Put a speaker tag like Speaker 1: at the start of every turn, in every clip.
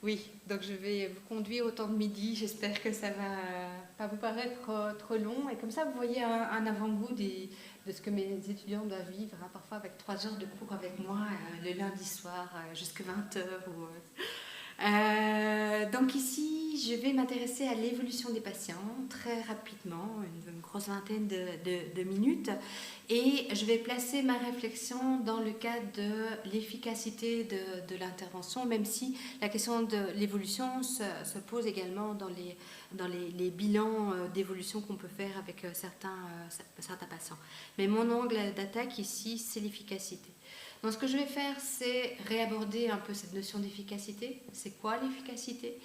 Speaker 1: Oui, donc je vais vous conduire au temps de midi. J'espère que ça va pas vous paraître trop long. Et comme ça, vous voyez un avant-goût de ce que mes étudiants doivent vivre, hein, parfois avec 3 heures de cours avec moi le lundi soir jusqu'à 20 heures. Donc ici, je vais m'intéresser à l'évolution des patients très rapidement, une grosse vingtaine de minutes, et je vais placer ma réflexion dans le cadre de l'efficacité de l'intervention, même si la question de l'évolution se pose également dans les bilans d'évolution qu'on peut faire avec certains patients. Mais mon angle d'attaque ici, c'est l'efficacité. Donc ce que je vais faire, c'est réaborder un peu cette notion d'efficacité. C'est quoi l'efficacité?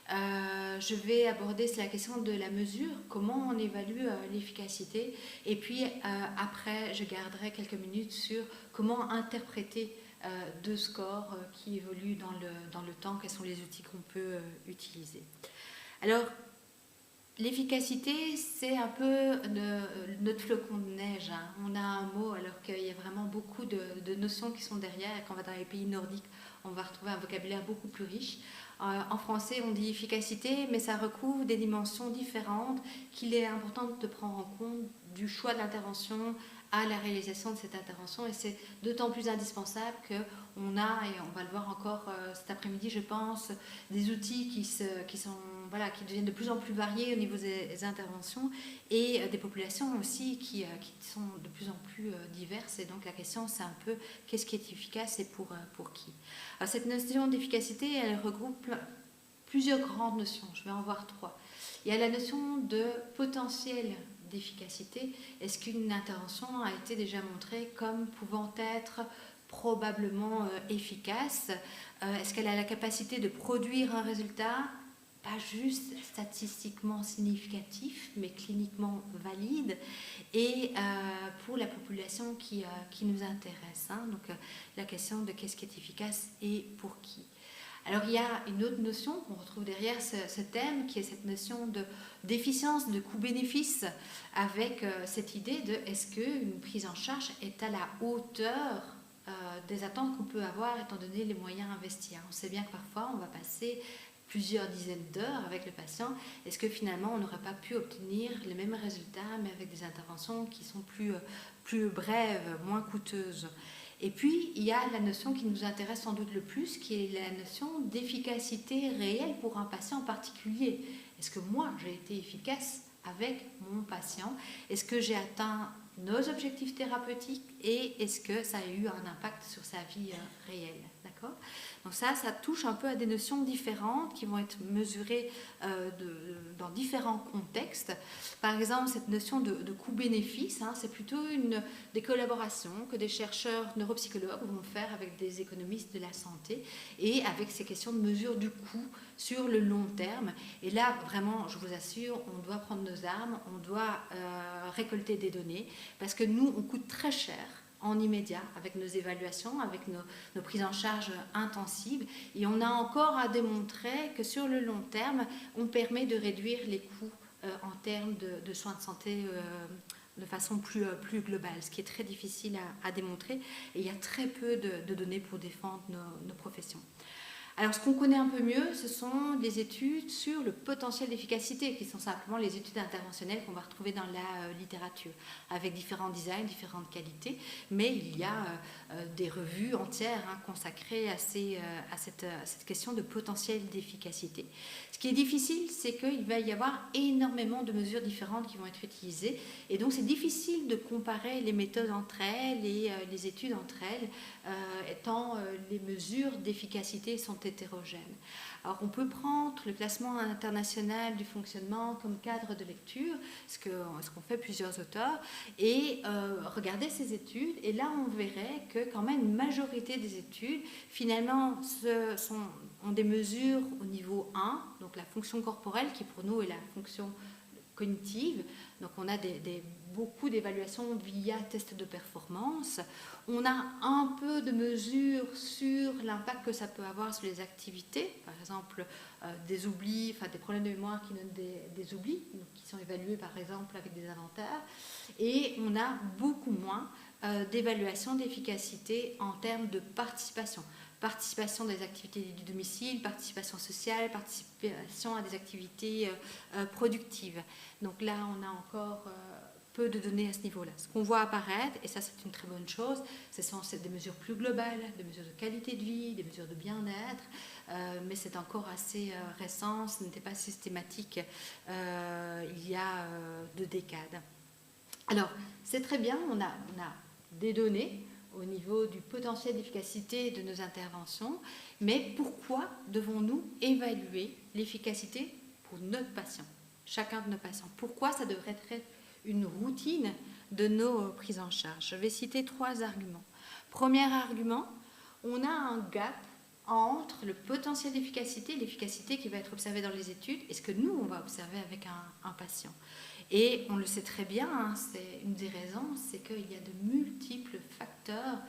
Speaker 1: Je vais aborder la question de la mesure, comment on évalue l'efficacité. Et puis après, je garderai quelques minutes sur comment interpréter deux scores qui évoluent dans le temps, quels sont les outils qu'on peut utiliser. Alors, l'efficacité, c'est un peu notre flocon de neige, hein. On a un mot alors qu'il y a vraiment beaucoup de notions qui sont derrière. Et quand on va dans les pays nordiques, on va retrouver un vocabulaire beaucoup plus riche. En français, on dit efficacité, mais ça recouvre des dimensions différentes qu'il est important de prendre en compte du choix de l'intervention à la réalisation de cette intervention. Et c'est d'autant plus indispensable qu'on a, et on va le voir encore cet après-midi, je pense, des outils qui deviennent de plus en plus variés au niveau des interventions et des populations aussi qui sont de plus en plus diverses. Et donc la question, c'est un peu qu'est-ce qui est efficace et pour qui. Alors, cette notion d'efficacité, elle regroupe plusieurs grandes notions. Je vais en voir trois. Il y a la notion de potentiel d'efficacité. Est-ce qu'une intervention a été déjà montrée comme pouvant être probablement efficace? Est-ce qu'elle a la capacité de produire un résultat pas juste statistiquement significatif, mais cliniquement valide, et pour la population qui nous intéresse, hein. Donc la question de qu'est-ce qui est efficace et pour qui. Alors il y a une autre notion qu'on retrouve derrière ce thème, qui est cette notion d'efficience, de coût-bénéfice, avec cette idée de est-ce qu'une prise en charge est à la hauteur des attentes qu'on peut avoir étant donné les moyens investis. On sait bien que parfois on va passer plusieurs dizaines d'heures avec le patient. Est-ce que finalement on n'aurait pas pu obtenir les mêmes résultats mais avec des interventions qui sont plus brèves, moins coûteuses? Et puis il y a la notion qui nous intéresse sans doute le plus, qui est la notion d'efficacité réelle pour un patient en particulier. Est-ce que moi j'ai été efficace avec mon patient? Est-ce que j'ai atteint nos objectifs thérapeutiques et est-ce que ça a eu un impact sur sa vie réelle? D'accord? Donc ça touche un peu à des notions différentes qui vont être mesurées dans différents contextes. Par exemple, cette notion de coût-bénéfice, hein, c'est plutôt des collaborations que des chercheurs neuropsychologues vont faire avec des économistes de la santé et avec ces questions de mesure du coût sur le long terme. Et là, vraiment, je vous assure, on doit prendre nos armes, on doit récolter des données parce que nous, on coûte très cher en immédiat avec nos évaluations, avec nos prises en charge intensives. Et on a encore à démontrer que sur le long terme, on permet de réduire les coûts en termes de soins de santé de façon plus globale, ce qui est très difficile à démontrer. Et il y a très peu de données pour défendre nos professions. Alors, ce qu'on connaît un peu mieux, ce sont des études sur le potentiel d'efficacité, qui sont simplement les études interventionnelles qu'on va retrouver dans la littérature, avec différents designs, différentes qualités. Mais il y a des revues entières consacrées à cette question de potentiel d'efficacité. Ce qui est difficile, c'est qu'il va y avoir énormément de mesures différentes qui vont être utilisées. Et donc, c'est difficile de comparer les méthodes entre elles et les études entre elles, étant les mesures d'efficacité sont hétérogènes. Alors on peut prendre le classement international du fonctionnement comme cadre de lecture, ce qu'ont fait plusieurs auteurs, et regarder ces études, et là on verrait que quand même une majorité des études finalement ont des mesures au niveau 1, donc la fonction corporelle qui pour nous est la fonction cognitive. Donc on a beaucoup d'évaluations via tests de performance. On a un peu de mesures sur l'impact que ça peut avoir sur les activités, par exemple des oublis, des problèmes de mémoire qui donnent des oublis, qui sont évalués par exemple avec des inventaires. Et on a beaucoup moins d'évaluation d'efficacité en termes de participation. participation des activités du domicile, participation sociale, participation à des activités productives. Donc là, on a encore peu de données à ce niveau-là. Ce qu'on voit apparaître, et ça c'est une très bonne chose, ce sont des mesures plus globales, des mesures de qualité de vie, des mesures de bien-être, mais c'est encore assez récent, ce n'était pas systématique il y a 2 décades. Alors, c'est très bien, on a des données au niveau du potentiel d'efficacité de nos interventions, mais pourquoi devons-nous évaluer l'efficacité pour notre patient, chacun de nos patients? Pourquoi ça devrait être une routine de nos prises en charge? Je vais citer 3 arguments. Premier argument, on a un gap entre le potentiel d'efficacité et l'efficacité qui va être observée dans les études et ce que nous, on va observer avec un patient. Et on le sait très bien, hein, c'est une des raisons, c'est qu'il y a de multiples facteurs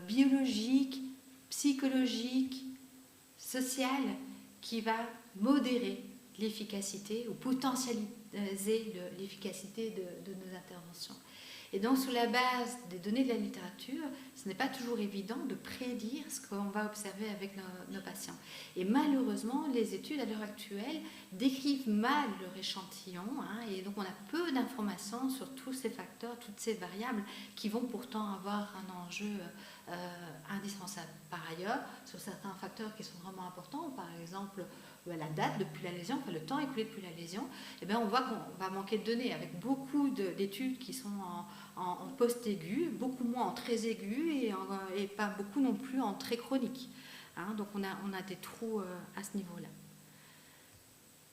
Speaker 1: biologiques, psychologiques, sociaux qui va modérer l'efficacité ou potentialiser l'efficacité de nos interventions. Et donc, sur la base des données de la littérature, ce n'est pas toujours évident de prédire ce qu'on va observer avec nos patients. Et malheureusement, les études à l'heure actuelle décrivent mal leur échantillon, hein, et donc on a peu d'informations sur tous ces facteurs, toutes ces variables qui vont pourtant avoir un enjeu indispensable. Par ailleurs, sur certains facteurs qui sont vraiment importants, par exemple la date depuis la lésion, enfin le temps écoulé depuis la lésion, eh bien on voit qu'on va manquer de données avec beaucoup d'études qui sont en post-aigu, beaucoup moins en très aigu et pas beaucoup non plus en très chronique. Hein, donc on a des trous à ce niveau-là.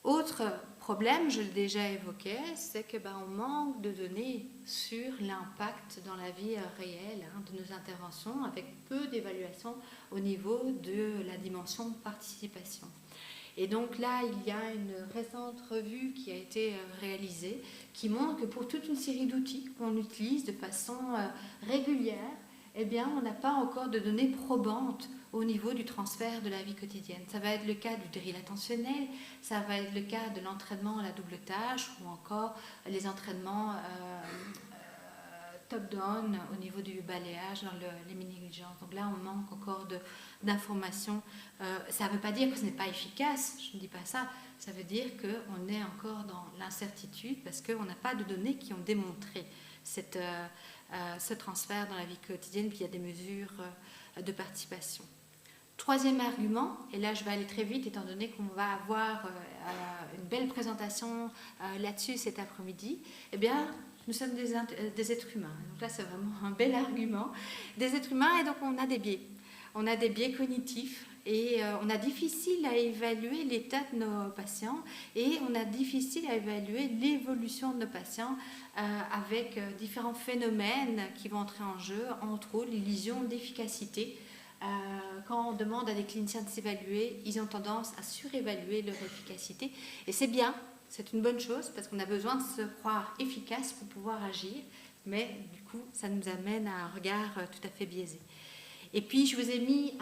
Speaker 1: Autre problème, je l'ai déjà évoqué, c'est que on manque de données sur l'impact dans la vie réelle de nos interventions, avec peu d'évaluation au niveau de la dimension participation. Et donc là, il y a une récente revue qui a été réalisée qui montre que pour toute une série d'outils qu'on utilise de façon régulière, eh bien, on n'a pas encore de données probantes au niveau du transfert de la vie quotidienne. Ça va être le cas du drill attentionnel, ça va être le cas de l'entraînement à la double tâche ou encore les entraînements top-down au niveau du balayage dans les mini-diligences. Donc là, on manque encore d'informations. Ça ne veut pas dire que ce n'est pas efficace, je ne dis pas ça. Ça veut dire qu'on est encore dans l'incertitude parce qu'on n'a pas de données qui ont démontré ce transfert dans la vie quotidienne via des mesures de participation. Troisième argument, et là je vais aller très vite étant donné qu'on va avoir une belle présentation là-dessus cet après-midi, eh bien, nous sommes des êtres humains. Donc là, c'est vraiment un bel argument. Des êtres humains, et donc on a des biais. On a des biais cognitifs et on a difficile à évaluer l'état de nos patients et on a difficile à évaluer l'évolution de nos patients avec différents phénomènes qui vont entrer en jeu, entre autres l'illusion d'efficacité. Quand on demande à des cliniciens de s'évaluer, ils ont tendance à surévaluer leur efficacité et c'est bien. C'est une bonne chose parce qu'on a besoin de se croire efficace pour pouvoir agir, mais du coup, ça nous amène à un regard tout à fait biaisé. Et puis, je vous ai mis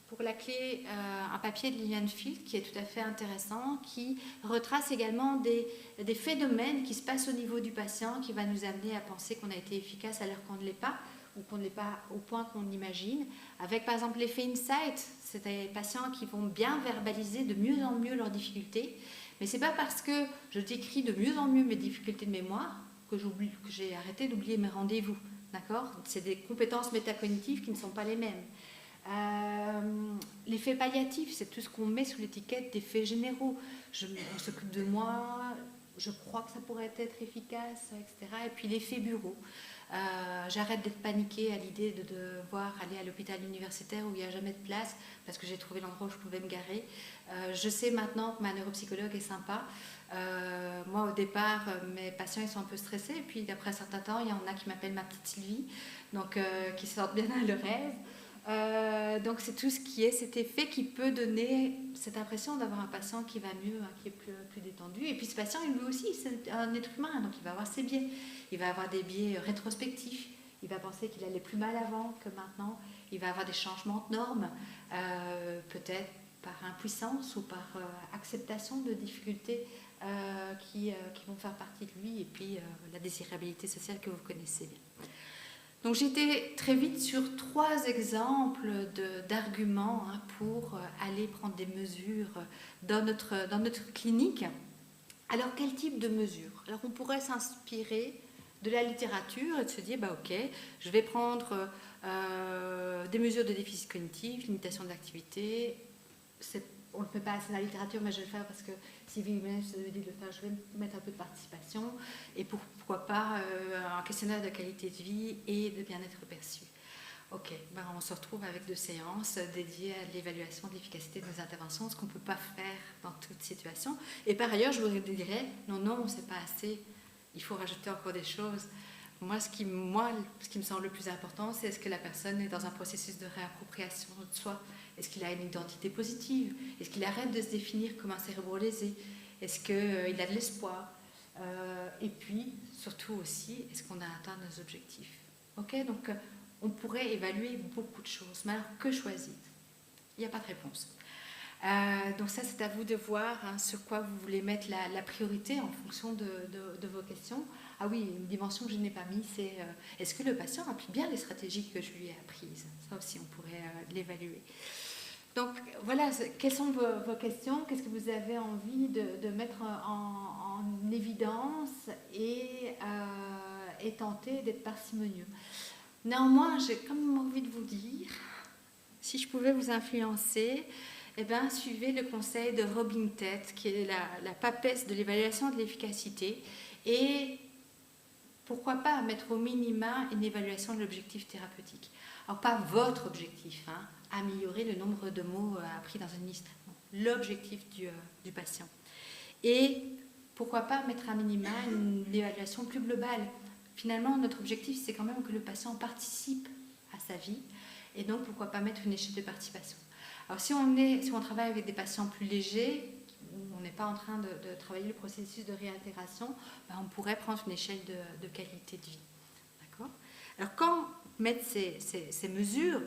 Speaker 1: pour la clé un papier de Liliane Field qui est tout à fait intéressant, qui retrace également des phénomènes qui se passent au niveau du patient, qui va nous amener à penser qu'on a été efficace alors qu'on ne l'est pas, ou qu'on ne l'est pas au point qu'on imagine, avec par exemple l'effet insight, c'est des patients qui vont bien verbaliser de mieux en mieux leurs difficultés. Mais ce n'est pas parce que je décris de mieux en mieux mes difficultés de mémoire que j'ai arrêté d'oublier mes rendez-vous. D'accord ? C'est des compétences métacognitives qui ne sont pas les mêmes. L'effet palliatif, c'est tout ce qu'on met sous l'étiquette d'effets généraux. On s'occupe de moi, je crois que ça pourrait être efficace, etc. Et puis l'effet bureau. J'arrête d'être paniquée à l'idée de devoir aller à l'hôpital universitaire où il n'y a jamais de place parce que j'ai trouvé l'endroit où je pouvais me garer. Je sais maintenant que ma neuropsychologue est sympa. Moi au départ mes patients ils sont un peu stressés et puis après un certain temps il y en a qui m'appellent ma petite Sylvie, donc qui sortent bien à leur aise. Donc c'est tout ce qui est cet effet qui peut donner cette impression d'avoir un patient qui va mieux, qui est plus détendu. Et puis ce patient lui aussi c'est un être humain, donc il va avoir ses biais. Il va avoir des biais rétrospectifs, il va penser qu'il allait plus mal avant que maintenant, il va avoir des changements de normes, peut-être par impuissance ou par acceptation de difficultés qui vont faire partie de lui, et puis la désirabilité sociale que vous connaissez bien. Donc j'étais très vite sur 3 exemples d'arguments pour aller prendre des mesures dans notre clinique. Alors quel type de mesures? Alors on pourrait s'inspirer de la littérature et de se dire, ok, je vais prendre des mesures de déficit cognitif, limitation de l'activité. On ne le fait pas assez dans la littérature, mais je vais le faire parce que si Vimène se dit de le faire, je vais mettre un peu de participation et pourquoi pas un questionnaire de qualité de vie et de bien-être perçu. Ok, on se retrouve avec 2 séances dédiées à l'évaluation de l'efficacité de nos interventions, ce qu'on ne peut pas faire dans toute situation. Et par ailleurs, je vous dirais, non, c'est pas assez, il faut rajouter encore des choses. Moi, ce qui me semble le plus important, c'est est-ce que la personne est dans un processus de réappropriation de soi? Est-ce qu'il a une identité positive? Est-ce qu'il arrête de se définir comme un cérébro lésé? Est-ce qu'il a de l'espoir? Et puis, surtout aussi, est-ce qu'on a atteint nos objectifs? Ok, donc on pourrait évaluer beaucoup de choses, mais alors que choisir? Il n'y a pas de réponse. Donc ça, c'est à vous de voir sur quoi vous voulez mettre la priorité en fonction de vos questions. Ah oui, une dimension que je n'ai pas mise, c'est est-ce que le patient applique bien les stratégies que je lui ai apprises? Ça aussi, on pourrait l'évaluer. Donc voilà, quelles sont vos questions? Qu'est-ce que vous avez envie de mettre en évidence et tenter d'être parcimonieux? Néanmoins, j'ai quand même envie de vous dire, si je pouvais vous influencer, suivez le conseil de Robin Tett, qui est la papesse de l'évaluation de l'efficacité, et pourquoi pas mettre au minima une évaluation de l'objectif thérapeutique. Alors pas votre objectif, améliorer le nombre de mots appris dans une liste, l'objectif du patient. Et pourquoi pas mettre à minima une évaluation plus globale. Finalement, notre objectif, c'est quand même que le patient participe à sa vie, et donc pourquoi pas mettre une échelle de participation. Alors si on travaille avec des patients plus légers, où on n'est pas en train de travailler le processus de réintégration, on pourrait prendre une échelle de qualité de vie. D'accord ? Alors quand mettre ces mesures,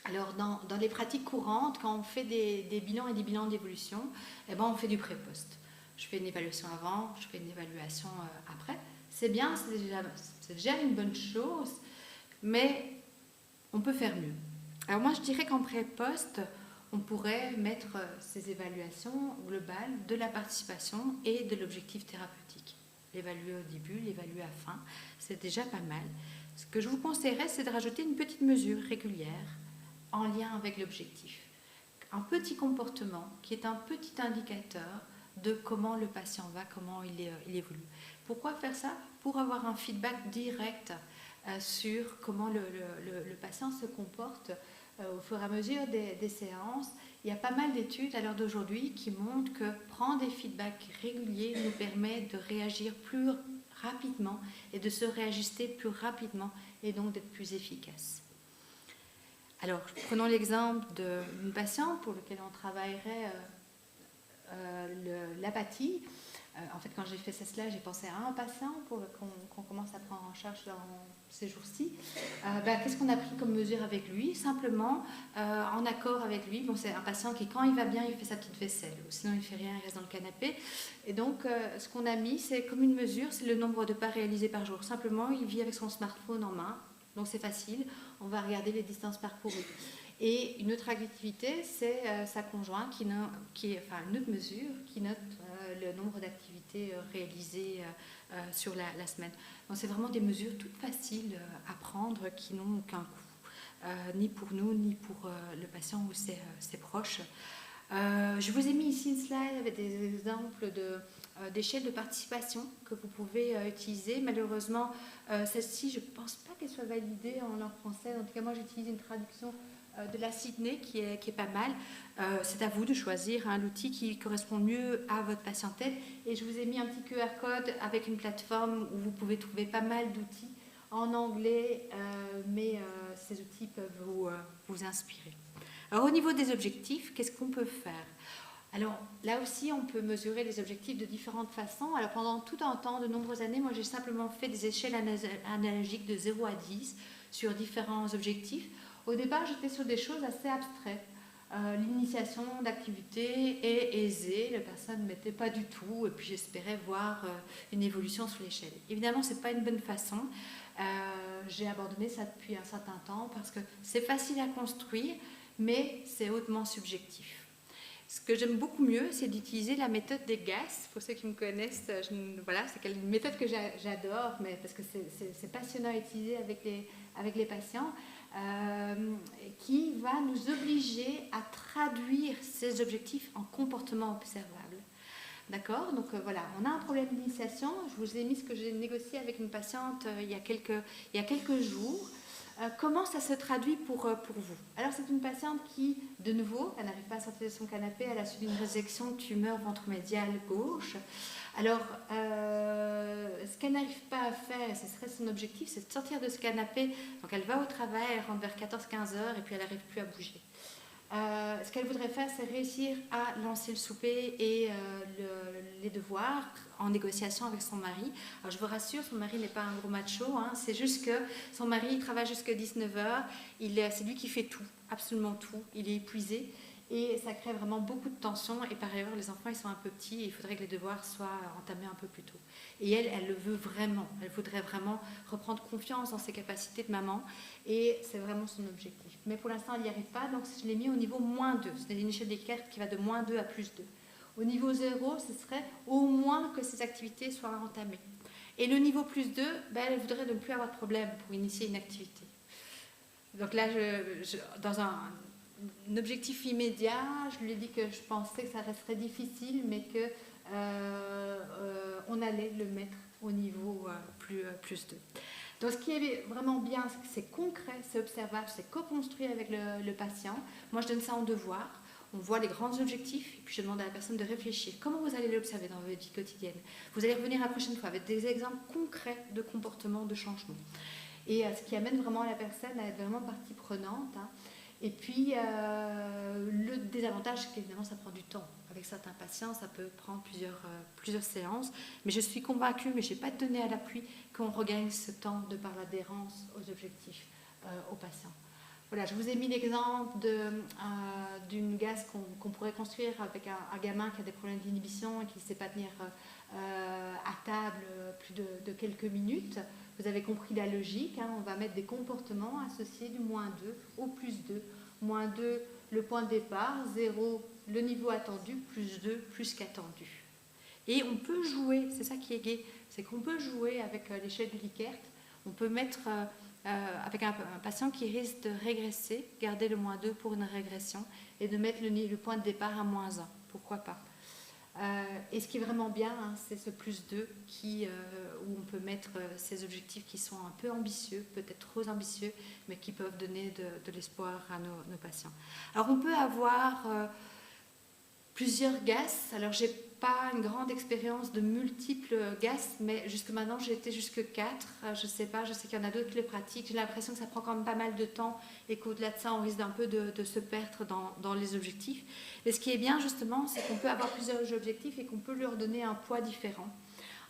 Speaker 1: alors dans les pratiques courantes, quand on fait des bilans et des bilans d'évolution, on fait du pré-post. Je fais une évaluation avant, je fais une évaluation après. C'est bien, c'est déjà une bonne chose, mais on peut faire mieux. Alors moi, je dirais qu'en pré-post, on pourrait mettre ces évaluations globales de la participation et de l'objectif thérapeutique. L'évaluer au début, l'évaluer à la fin, c'est déjà pas mal. Ce que je vous conseillerais, c'est de rajouter une petite mesure régulière en lien avec l'objectif. Un petit comportement qui est un petit indicateur de comment le patient va, comment il évolue. Pourquoi faire ça? Pour avoir un feedback direct sur comment le patient se comporte au fur et à mesure des séances. Il y a pas mal d'études à l'heure d'aujourd'hui qui montrent que prendre des feedbacks réguliers nous permet de réagir plus rapidement et de se réajuster plus rapidement et donc d'être plus efficace. Alors, prenons l'exemple d'une patiente pour laquelle on travaillerait l'apathie. En fait, quand j'ai fait cela, j'ai pensé à un patient qu'on commence à prendre en charge dans ces jours-ci. Qu'est-ce qu'on a pris comme mesure avec lui? Simplement, en accord avec lui. Bon, c'est un patient qui, quand il va bien, il fait sa petite vaisselle. Sinon, il ne fait rien, il reste dans le canapé. Et donc, ce qu'on a mis, c'est comme une mesure, c'est le nombre de pas réalisés par jour. Simplement, il vit avec son smartphone en main. Donc, c'est facile. On va regarder les distances parcourues. Et une autre activité, c'est sa conjointe une autre mesure qui note le nombre d'activités réalisées sur la semaine. Donc c'est vraiment des mesures toutes faciles à prendre qui n'ont aucun coût, ni pour nous, ni pour le patient ou ses proches. Je vous ai mis ici une slide avec des exemples d'échelles de participation que vous pouvez utiliser. Malheureusement, celle-ci, je ne pense pas qu'elle soit validée en langue française. En tout cas, moi, j'utilise une traduction de la Sydney qui est pas mal. C'est à vous de choisir l'outil qui correspond mieux à votre patientèle. Et je vous ai mis un petit QR code avec une plateforme où vous pouvez trouver pas mal d'outils en anglais, mais ces outils peuvent vous inspirer. Alors au niveau des objectifs, qu'est-ce qu'on peut faire? Alors là aussi, on peut mesurer les objectifs de différentes façons. Alors pendant tout un temps, de nombreuses années, moi j'ai simplement fait des échelles analogiques de 0 à 10 sur différents objectifs. Au départ, j'étais sur des choses assez abstraites. L'initiation d'activité est aisée, la personne ne mettait pas du tout, et puis j'espérais voir une évolution sur l'échelle. Évidemment, ce n'est pas une bonne façon. J'ai abandonné ça depuis un certain temps parce que c'est facile à construire, mais c'est hautement subjectif. Ce que j'aime beaucoup mieux, c'est d'utiliser la méthode des GAS. Pour ceux qui me connaissent, voilà, c'est une méthode que j'adore, mais parce que c'est passionnant à utiliser avec les patients, qui va nous obliger à traduire ces objectifs en comportement observable. D'accord? Donc voilà, on a un problème d'initiation. Je vous ai mis ce que j'ai négocié avec une patiente il y a quelques jours. Comment ça se traduit pour vous? Alors c'est une patiente qui, de nouveau, elle n'arrive pas à sortir de son canapé, elle a subi une résection de tumeur ventre médial gauche. Alors, ce qu'elle n'arrive pas à faire, ce serait son objectif, c'est de sortir de ce canapé. Donc elle va au travail, elle rentre vers 14-15 heures et puis elle n'arrive plus à bouger. Ce qu'elle voudrait faire, c'est réussir à lancer le souper et les devoirs en négociation avec son mari. Alors je vous rassure, son mari n'est pas un gros macho, hein, c'est juste que son mari il travaille jusqu'à 19h, c'est lui qui fait tout, absolument tout, il est épuisé et ça crée vraiment beaucoup de tension et par ailleurs les enfants ils sont un peu petits et il faudrait que les devoirs soient entamés un peu plus tôt. Et elle le veut vraiment, elle voudrait vraiment reprendre confiance dans ses capacités de maman et c'est vraiment son objectif. Mais pour l'instant elle n'y arrive pas, donc je l'ai mis au niveau -2, c'est une échelle d'Likert qui va de -2 à +2. Au niveau 0, ce serait au moins que ces activités soient entamées. Et le niveau +2, elle voudrait ne plus avoir de problème pour initier une activité. Donc là, dans un objectif immédiat, je lui ai dit que je pensais que ça resterait difficile, mais qu'on allait le mettre au niveau +2. Donc ce qui est vraiment bien, c'est concret, c'est observable, c'est co-construit avec le patient. Moi, je donne ça en devoir. On voit les grands objectifs et puis je demande à la personne de réfléchir. Comment vous allez l'observer dans votre vie quotidienne? Vous allez revenir la prochaine fois avec des exemples concrets de comportement, de changement. Et ce qui amène vraiment la personne à être vraiment partie prenante. Hein. Et puis, le désavantage, c'est qu'évidemment, ça prend du temps. Avec certains patients, ça peut prendre plusieurs séances. Mais je suis convaincue, mais je n'ai pas de données à l'appui, qu'on regagne ce temps de par l'adhérence aux objectifs aux patients. Voilà, je vous ai mis l'exemple d'une GAS qu'on pourrait construire avec un gamin qui a des problèmes d'inhibition et qui ne sait pas tenir à table plus de quelques minutes. Vous avez compris la logique, hein, on va mettre des comportements associés du -2 au +2. -2, le point de départ, 0, le niveau attendu, +2, plus qu'attendu. Et on peut jouer, c'est ça qui est gai, c'est qu'on peut jouer avec l'échelle de Likert. On peut mettre... avec un patient qui risque de régresser, garder le -2 pour une régression et de mettre le point de départ à -1. Pourquoi pas? Et ce qui est vraiment bien, hein, c'est ce +2 où on peut mettre ces objectifs qui sont un peu ambitieux, peut-être trop ambitieux, mais qui peuvent donner de l'espoir à nos patients. Alors on peut avoir plusieurs GAS. Alors j'ai pas une grande expérience de multiples GAS, mais jusque maintenant j'ai été jusque 4. Je sais pas, je sais qu'il y en a d'autres qui les pratiquent. J'ai l'impression que ça prend quand même pas mal de temps et qu'au-delà de ça, on risque un peu de se perdre dans les objectifs. Mais ce qui est bien justement, c'est qu'on peut avoir plusieurs objectifs et qu'on peut leur donner un poids différent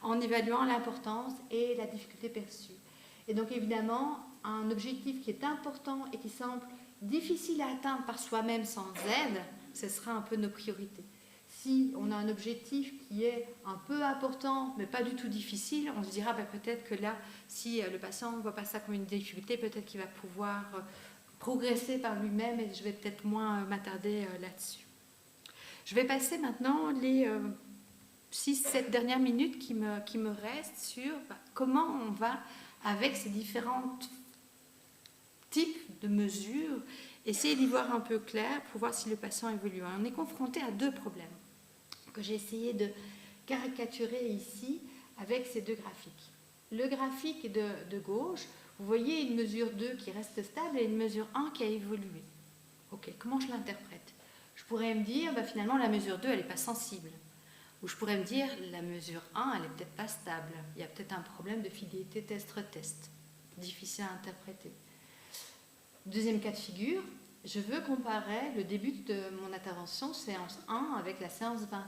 Speaker 1: en évaluant l'importance et la difficulté perçue. Et donc évidemment, un objectif qui est important et qui semble difficile à atteindre par soi-même sans aide, ce sera un peu nos priorités. Si on a un objectif qui est un peu important, mais pas du tout difficile, on se dira peut-être que là, si le patient ne voit pas ça comme une difficulté, peut-être qu'il va pouvoir progresser par lui-même et je vais peut-être moins m'attarder là-dessus. Je vais passer maintenant les 6-7 dernières minutes qui me restent sur comment on va, avec ces différents types de mesures, essayer d'y voir un peu clair pour voir si le patient évolue. On est confronté à 2 problèmes que j'ai essayé de caricaturer ici avec ces 2 graphiques. Le graphique de gauche, vous voyez une mesure 2 qui reste stable et une mesure 1 qui a évolué. Ok, comment je l'interprète? Je pourrais me dire, finalement, la mesure 2, elle n'est pas sensible. Ou je pourrais me dire, la mesure 1, elle n'est peut-être pas stable. Il y a peut-être un problème de fidélité test-retest. Difficile à interpréter. Deuxième cas de figure, je veux comparer le début de mon intervention, séance 1, avec la séance 28.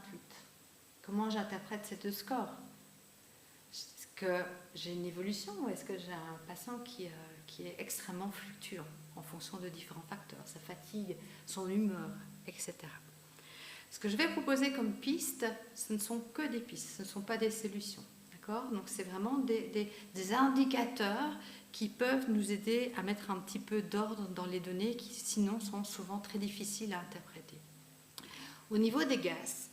Speaker 1: Comment j'interprète ces 2 scores? que j'ai une évolution ou est-ce que j'ai un patient qui est extrêmement fluctuant en fonction de différents facteurs, sa fatigue, son humeur, etc. Ce que je vais proposer comme piste, ce ne sont que des pistes, ce ne sont pas des solutions. Donc c'est vraiment des indicateurs qui peuvent nous aider à mettre un petit peu d'ordre dans les données qui sinon sont souvent très difficiles à interpréter. Au niveau des gaz,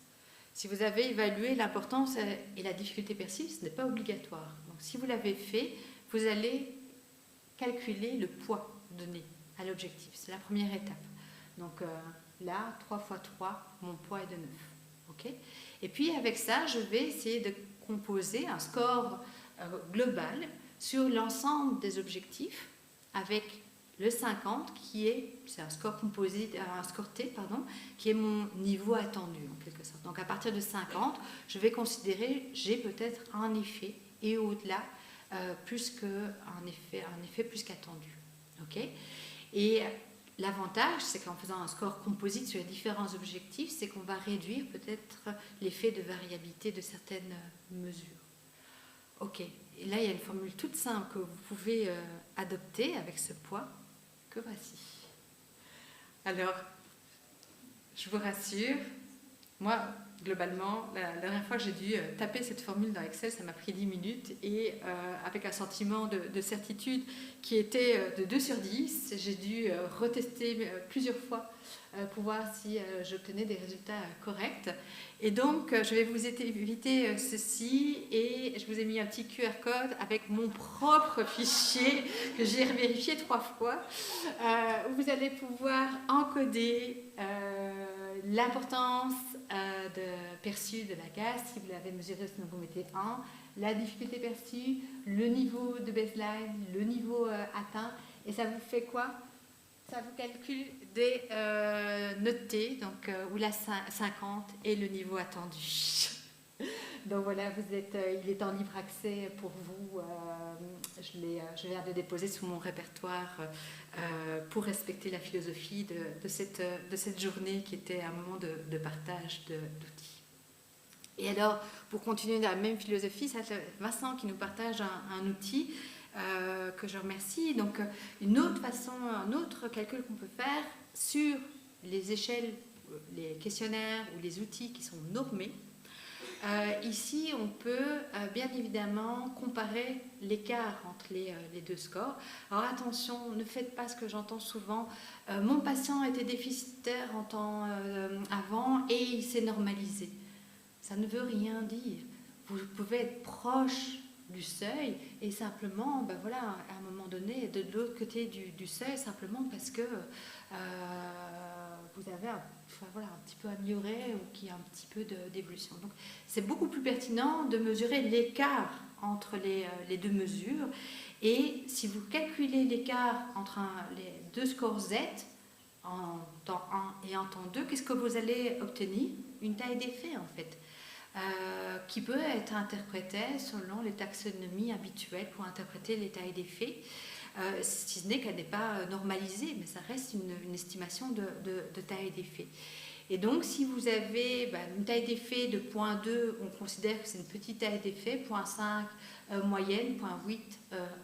Speaker 1: si vous avez évalué l'importance et la difficulté perçue, ce n'est pas obligatoire. Donc si vous l'avez fait, vous allez calculer le poids donné à l'objectif. C'est la première étape. Donc là, 3 x 3, mon poids est de 9. Okay, et puis avec ça, je vais essayer de composer un score global sur l'ensemble des objectifs avec le 50 c'est un score composite, un score T, pardon, qui est mon niveau attendu en quelque sorte. Donc à partir de 50, je vais considérer j'ai peut-être un effet et au-delà plus qu'un effet plus qu'attendu. Okay, et l'avantage, c'est qu'en faisant un score composite sur les différents objectifs, c'est qu'on va réduire peut-être l'effet de variabilité de certaines mesures. Ok, et là il y a une formule toute simple que vous pouvez adopter avec ce poids que voici. Alors, je vous rassure, moi, globalement, la dernière fois que j'ai dû taper cette formule dans Excel, ça m'a pris 10 minutes et avec un sentiment de certitude qui était de 2 sur 10, j'ai dû retester plusieurs fois pour voir si j'obtenais des résultats corrects. Et donc, je vais vous éviter ceci et je vous ai mis un petit QR code avec mon propre fichier que j'ai vérifié 3 fois, où vous allez pouvoir encoder l'importance perçue de la gaz, si vous l'avez mesuré, sinon vous mettez 1, la difficulté perçue, le niveau de baseline, le niveau atteint, et ça vous fait quoi? Ça vous calcule des notés, donc où la 50 est le niveau attendu. Donc voilà, il est en libre accès pour vous. Je viens de déposer sous mon répertoire pour respecter la philosophie de cette journée qui était un moment de partage d'outils. Et alors, pour continuer dans la même philosophie, c'est Vincent qui nous partage un outil que je remercie. Donc, une autre façon, un autre calcul qu'on peut faire sur les échelles, les questionnaires ou les outils qui sont normés. Ici, on peut bien évidemment comparer l'écart entre les deux scores. Alors attention, ne faites pas ce que j'entends souvent. Mon patient était déficitaire en temps avant et il s'est normalisé. Ça ne veut rien dire. Vous pouvez être proche du seuil et simplement, ben voilà, à un moment donné, de l'autre côté du seuil, simplement parce que vous avez un petit peu amélioré ou qu'il y a un petit peu d'évolution. Donc c'est beaucoup plus pertinent de mesurer l'écart entre les deux mesures. Et si vous calculez l'écart entre les deux scores Z, en temps 1 et en temps 2, qu'est-ce que vous allez obtenir? Une taille d'effet en fait. Qui peut être interprétée selon les taxonomies habituelles pour interpréter les tailles d'effet, si ce n'est qu'elle n'est pas normalisée, mais ça reste une estimation de taille d'effet. Et donc, si vous avez une taille d'effet de 0.2, on considère que c'est une petite taille d'effet, 0.5 moyenne, 0.8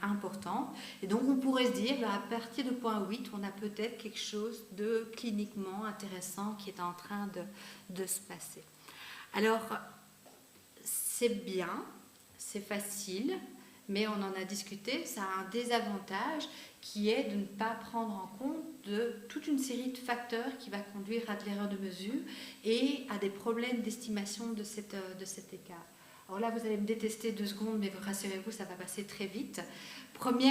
Speaker 1: important. Et donc, on pourrait se dire, à partir de 0.8, on a peut-être quelque chose de cliniquement intéressant qui est en train de se passer. Alors, c'est bien, c'est facile, mais on en a discuté, ça a un désavantage qui est de ne pas prendre en compte de toute une série de facteurs qui va conduire à de l'erreur de mesure et à des problèmes d'estimation de cet écart. Alors là, vous allez me détester 2 secondes, mais rassurez-vous, ça va passer très vite. Premier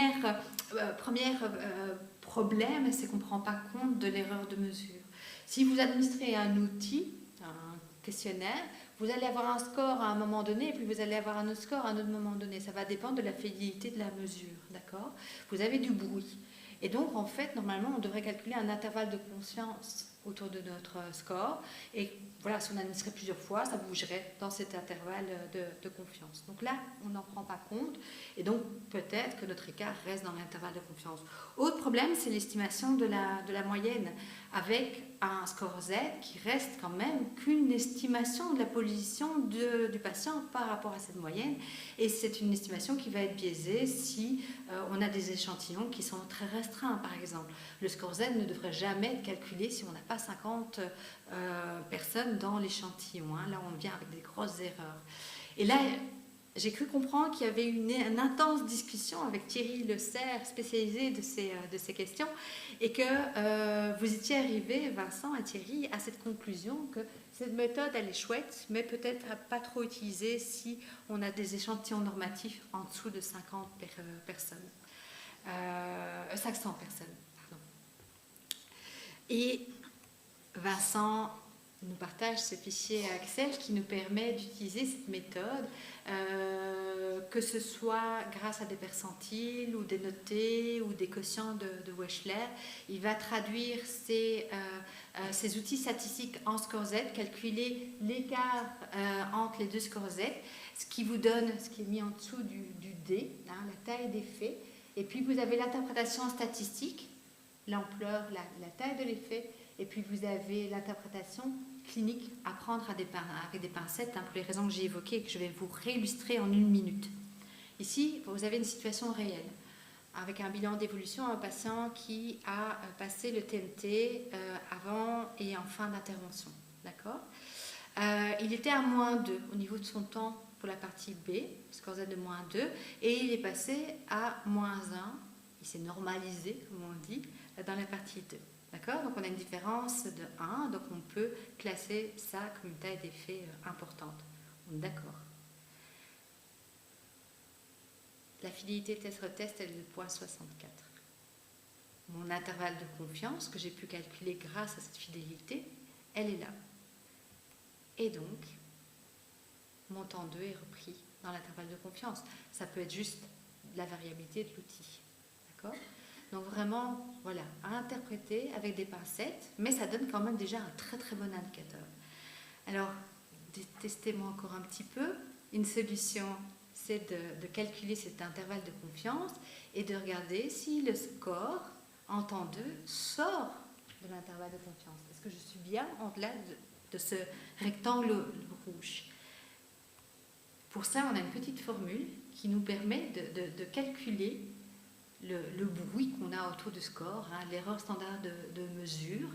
Speaker 1: problème, c'est qu'on ne prend pas compte de l'erreur de mesure. Si vous administrez un outil, un questionnaire, vous allez avoir un score à un moment donné, et puis vous allez avoir un autre score à un autre moment donné. Ça va dépendre de la fidélité de la mesure, d'accord? Vous avez du bruit. Et donc, en fait, normalement, on devrait calculer un intervalle de confiance autour de notre score. Et voilà, si on administrait plusieurs fois, ça bougerait dans cet intervalle de confiance. Donc là, on n'en prend pas compte. Et donc, peut-être que notre écart reste dans l'intervalle de confiance. Autre problème, c'est l'estimation de la moyenne, avec un score Z qui reste quand même qu'une estimation de la position du patient par rapport à cette moyenne. Et c'est une estimation qui va être biaisée si on a des échantillons qui sont très restreints, par exemple. Le score Z ne devrait jamais être calculé si on n'a pas 50 personnes dans l'échantillon. Hein. Là, on vient avec des grosses erreurs. Et là, j'ai cru comprendre qu'il y avait une intense discussion avec Thierry Le Serre, spécialisé de ces questions, et que vous étiez arrivés, Vincent et Thierry, à cette conclusion que cette méthode, elle est chouette, mais peut-être pas trop utilisée si on a des échantillons normatifs en dessous de 50 personnes. 500 personnes, pardon. Et Vincent nous partage ce fichier Excel qui nous permet d'utiliser cette méthode, que ce soit grâce à des percentiles ou des notés ou des quotients de Wechsler. Il va traduire ces outils statistiques en score Z, calculer l'écart entre les deux scores Z, ce qui vous donne ce qui est mis en dessous du D, hein, la taille des faits. Et puis vous avez l'interprétation statistique, l'ampleur, la taille de l'effet. Et puis vous avez l'interprétation clinique à prendre avec des pincettes, hein, pour les raisons que j'ai évoquées et que je vais vous réillustrer en 1 minute. Ici, vous avez une situation réelle, avec un bilan d'évolution, un patient qui a passé le TNT avant et en fin d'intervention. D'accord ? Il était à -2 au niveau de son temps pour la partie B, score Z de -2, et il est passé à -1, il s'est normalisé, comme on dit, dans la partie 2. D'accord ? Donc on a une différence de 1, donc on peut classer ça comme une taille d'effet importante. On est d'accord ? La fidélité test-retest, elle est de 0,64. Mon intervalle de confiance, que j'ai pu calculer grâce à cette fidélité, elle est là. Et donc, mon temps 2 est repris dans l'intervalle de confiance. Ça peut être juste la variabilité de l'outil. D'accord ? Donc vraiment, voilà, à interpréter avec des pincettes, mais ça donne quand même déjà un très très bon indicateur. Alors, testez-moi encore un petit peu. Une solution, c'est de calculer cet intervalle de confiance et de regarder si le score en temps 2 sort de l'intervalle de confiance. Est-ce que je suis bien en delà de ce rectangle rouge? Pour ça, on a une petite formule qui nous permet de calculer le bruit qu'on a autour du score, hein, l'erreur standard de mesure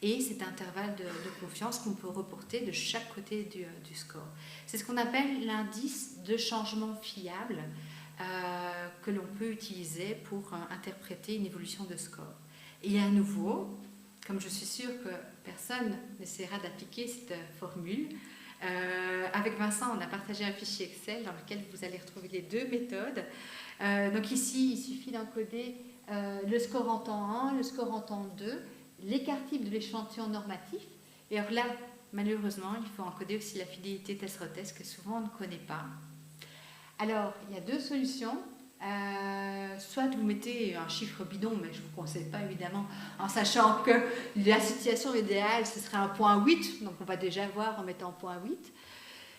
Speaker 1: et cet intervalle de confiance qu'on peut reporter de chaque côté du score. C'est ce qu'on appelle l'indice de changement fiable que l'on peut utiliser pour interpréter une évolution de score. Et à nouveau, comme je suis sûre que personne n'essaiera d'appliquer cette formule, avec Vincent, on a partagé un fichier Excel dans lequel vous allez retrouver les deux méthodes. Donc ici, il suffit d'encoder le score en temps 1, le score en temps 2, l'écart type de l'échantillon normatif. Et alors là, malheureusement, il faut encoder aussi la fidélité test-retest que souvent on ne connaît pas. Alors, il y a deux solutions. Soit vous mettez un chiffre bidon, mais je ne vous conseille pas évidemment, en sachant que la situation idéale, ce serait un 0,8, donc on va déjà voir en mettant 0,8.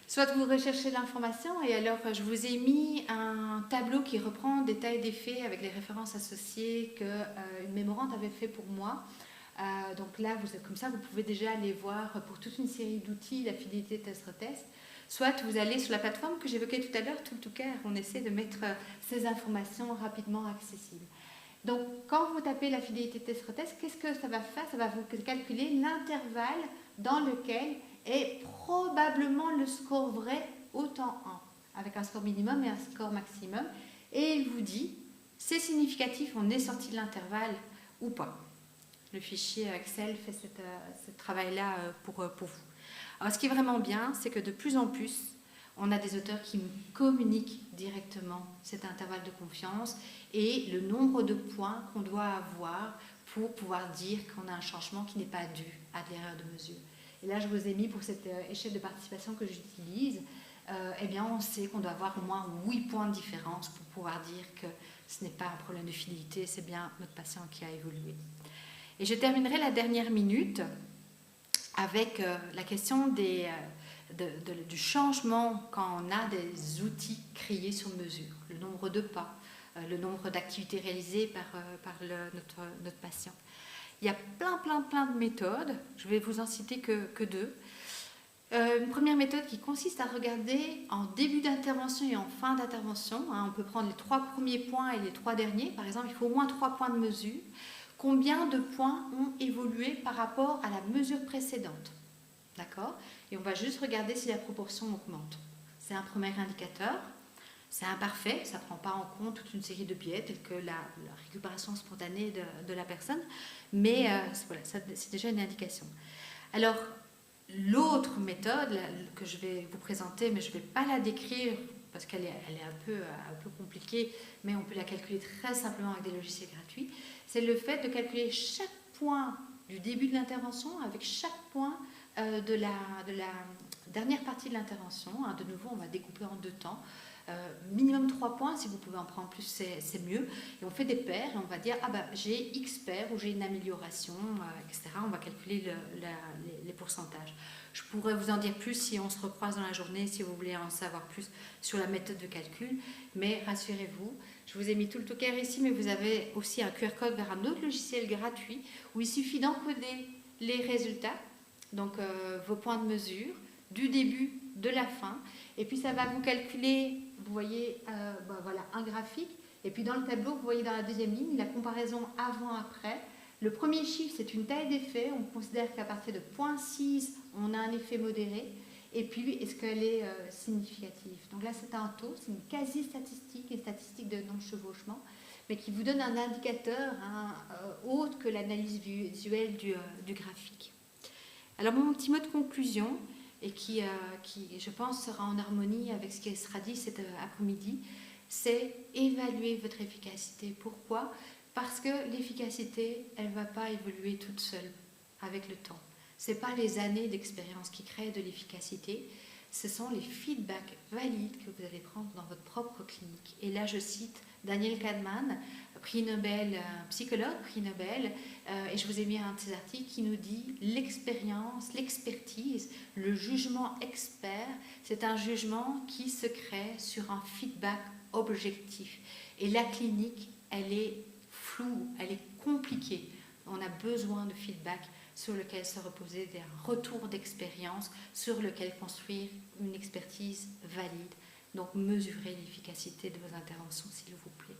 Speaker 1: Soit vous recherchez l'information, et alors je vous ai mis un tableau qui reprend des tailles d'effets avec les références associées qu'une mémorante avait fait pour moi. Donc là, comme ça, vous pouvez déjà aller voir pour toute une série d'outils la fidélité test-retest. Soit vous allez sur la plateforme que j'évoquais tout à l'heure, Tooltoker, on essaie de mettre ces informations rapidement accessibles. Donc, quand vous tapez la fidélité test-retest, qu'est-ce que ça va faire? Ça va vous calculer l'intervalle dans lequel est probablement le score vrai au temps 1, avec un score minimum et un score maximum. Et il vous dit, c'est significatif, on est sorti de l'intervalle ou pas. Le fichier Excel fait ce travail-là pour vous. Alors, ce qui est vraiment bien, c'est que de plus en plus, on a des auteurs qui communiquent directement cet intervalle de confiance et le nombre de points qu'on doit avoir pour pouvoir dire qu'on a un changement qui n'est pas dû à de l'erreur de mesure. Et là, je vous ai mis pour cette échelle de participation que j'utilise, eh bien, on sait qu'on doit avoir au moins 8 points de différence pour pouvoir dire que ce n'est pas un problème de fidélité, c'est bien notre patient qui a évolué. Et je terminerai la dernière minute avec la question du changement quand on a des outils créés sur mesure, le nombre de pas, le nombre d'activités réalisées par notre patient. Il y a plein de méthodes, je vais vous en citer que deux. Une première méthode qui consiste à regarder en début d'intervention et en fin d'intervention. On peut prendre les 3 premiers points et les 3 derniers. Par exemple, il faut au moins 3 points de mesure. Combien de points ont évolué par rapport à la mesure précédente? D'accord? Et on va juste regarder si la proportion augmente. C'est un premier indicateur. C'est imparfait, ça ne prend pas en compte toute une série de biais tels que la récupération spontanée de la personne. Mais voilà, c'est déjà une indication. Alors, l'autre méthode que je vais vous présenter, mais je ne vais pas la décrire parce qu'elle est un peu compliquée, mais on peut la calculer très simplement avec des logiciels gratuits, c'est le fait de calculer chaque point du début de l'intervention avec chaque point de la dernière partie de l'intervention. De nouveau, on va découper en 2 temps. Minimum 3 points, si vous pouvez en prendre plus, c'est mieux. Et on fait des paires et on va dire, j'ai X paires ou j'ai une amélioration, etc. On va calculer les pourcentages. Je pourrais vous en dire plus si on se recroise dans la journée, si vous voulez en savoir plus sur la méthode de calcul. Mais rassurez-vous, je vous ai mis tout le Toolkare ici, mais vous avez aussi un QR code vers un autre logiciel gratuit où il suffit d'encoder les résultats, donc vos points de mesure, du début, de la fin. Et puis ça va vous calculer, vous voyez, voilà, un graphique. Et puis dans le tableau, vous voyez dans la deuxième ligne, la comparaison avant-après. Le premier chiffre, c'est une taille d'effet. On considère qu'à partir de 0,6, on a un effet modéré. Et puis, est-ce qu'elle est significative? Donc là, c'est un taux, c'est une quasi-statistique, une statistique de non-chevauchement, mais qui vous donne un indicateur autre que l'analyse visuelle du graphique. Alors, mon petit mot de conclusion, et qui, je pense, sera en harmonie avec ce qui sera dit cet après-midi, c'est évaluer votre efficacité. Pourquoi? Parce que l'efficacité, elle ne va pas évoluer toute seule avec le temps. Ce n'est pas les années d'expérience qui créent de l'efficacité, ce sont les feedbacks valides que vous allez prendre dans votre propre clinique. Et là, je cite Daniel Kahneman, prix Nobel, psychologue, prix Nobel, et je vous ai mis un de ses articles qui nous dit l'expérience, l'expertise, le jugement expert, c'est un jugement qui se crée sur un feedback objectif. Et la clinique, elle est floue, elle est compliquée. On a besoin de feedback sur lequel se reposer, des retours d'expérience, sur lequel construire une expertise valide. Donc, mesurez l'efficacité de vos interventions, s'il vous plaît.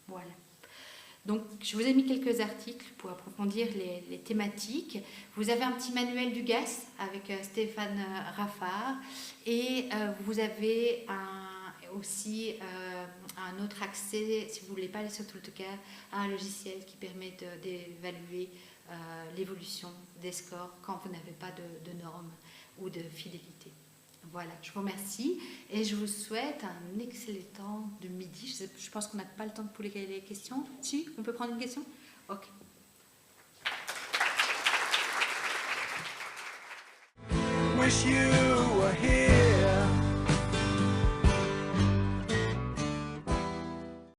Speaker 1: Voilà. Donc, je vous ai mis quelques articles pour approfondir les thématiques. Vous avez un petit manuel du GAS avec Stéphane Raffard et vous avez aussi un autre accès, si vous ne voulez pas aller sur Toolkare, à un logiciel qui permet d'évaluer l'évolution des scores quand vous n'avez pas de normes ou de fidélité. Voilà, je vous remercie et je vous souhaite un excellent temps de midi. Je pense qu'on n'a pas le temps de poser les questions. Si, on peut prendre une question? Ok. Wish you were here.